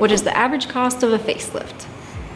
What is the average cost of a facelift?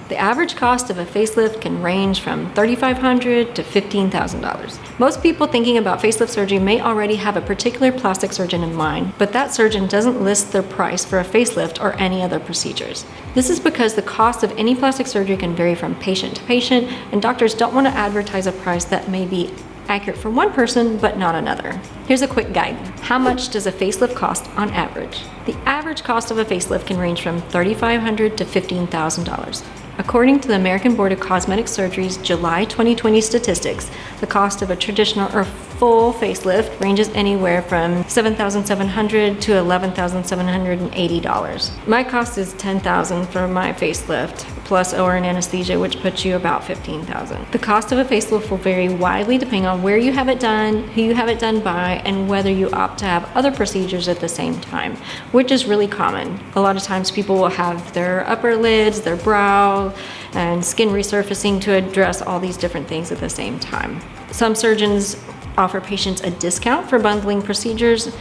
The average cost of a facelift can range from $3,500 to $15,000. Most people thinking about facelift surgery may already have a particular plastic surgeon in mind, but that surgeon doesn't list their price for a facelift or any other procedures. This is because the cost of any plastic surgery can vary from patient to patient, and doctors don't want to advertise a price that may be accurate for one person but not another. Here's a quick guide. How much does a facelift cost on average? The average cost of a facelift can range from $3,500 to $15,000. According to the American Board of Cosmetic Surgery's July 2020 statistics, the cost of a traditional or full facelift ranges anywhere from $7,700 to $11,780. My cost is $10,000 for my facelift, plus OR and anesthesia, which puts you about $15,000. The cost of a facelift will vary widely depending on where you have it done, who you have it done by, and whether you opt to have other procedures at the same time, which is really common. A lot of times people will have their upper lids, their brow, and skin resurfacing to address all these different things at the same time. Some surgeons offer patients a discount for bundling procedures,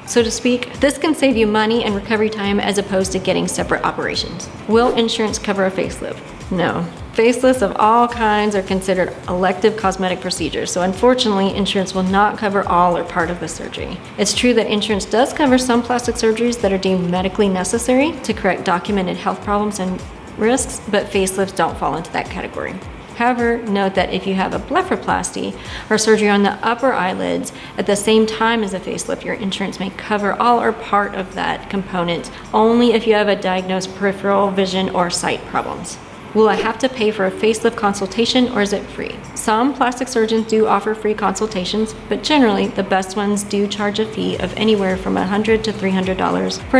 so to speak. This can save you money and recovery time as opposed to getting separate operations. Will insurance cover a facelift? No. Facelifts of all kinds are considered elective cosmetic procedures, so unfortunately, insurance will not cover all or part of the surgery. It's true that insurance does cover some plastic surgeries that are deemed medically necessary to correct documented health problems and risks, but facelifts don't fall into that category. However, note that if you have a blepharoplasty or surgery on the upper eyelids at the same time as a facelift, your insurance may cover all or part of that component only if you have a diagnosed peripheral vision or sight problems. Will I have to pay for a facelift consultation or is it free? Some plastic surgeons do offer free consultations, but generally the best ones do charge a fee of anywhere from $100 to $300 for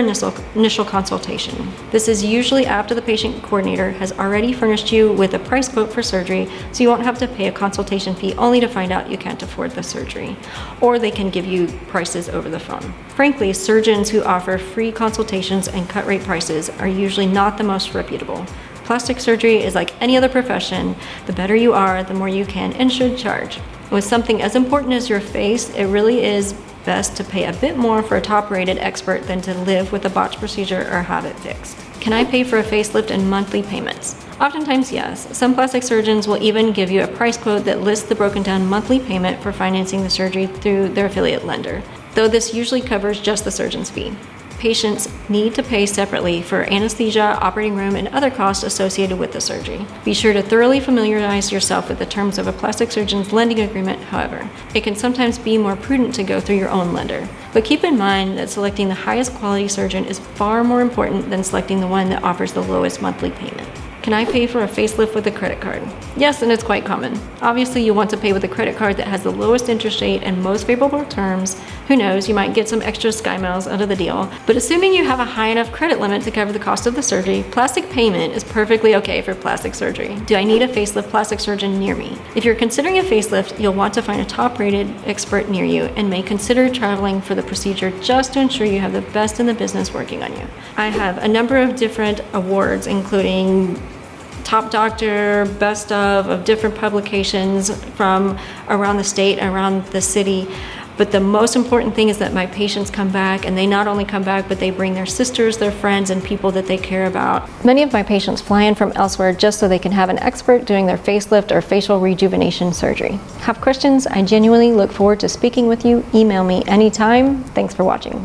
initial consultation. This is usually after the patient coordinator has already furnished you with a price quote for surgery, so you won't have to pay a consultation fee only to find out you can't afford the surgery, or they can give you prices over the phone. Frankly, surgeons who offer free consultations and cut rate prices are usually not the most reputable. Plastic surgery is like any other profession. The better you are, the more you can and should charge. With something as important as your face, it really is best to pay a bit more for a top-rated expert than to live with a botched procedure or have it fixed. Can I pay for a facelift in monthly payments? Oftentimes, yes. Some plastic surgeons will even give you a price quote that lists the broken down monthly payment for financing the surgery through their affiliate lender, though this usually covers just the surgeon's fee. Patients need to pay separately for anesthesia, operating room, and other costs associated with the surgery. Be sure to thoroughly familiarize yourself with the terms of a plastic surgeon's lending agreement, however. It can sometimes be more prudent to go through your own lender. But keep in mind that selecting the highest quality surgeon is far more important than selecting the one that offers the lowest monthly payment. Can I pay for a facelift with a credit card? Yes, and it's quite common. Obviously, you want to pay with a credit card that has the lowest interest rate and most favorable terms. Who knows, you might get some extra Sky Miles out of the deal. But assuming you have a high enough credit limit to cover the cost of the surgery, Plastic Payment is perfectly okay for plastic surgery. Do I need a facelift plastic surgeon near me? If you're considering a facelift, you'll want to find a top-rated expert near you and may consider traveling for the procedure just to ensure you have the best in the business working on you. I have a number of different awards, including Top Doctor, Best of different publications from around the state, around the city. But the most important thing is that my patients come back, and they not only come back, but they bring their sisters, their friends, and people that they care about. Many of my patients fly in from elsewhere just so they can have an expert doing their facelift or facial rejuvenation surgery. Have questions? I genuinely look forward to speaking with you. Email me anytime. Thanks for watching.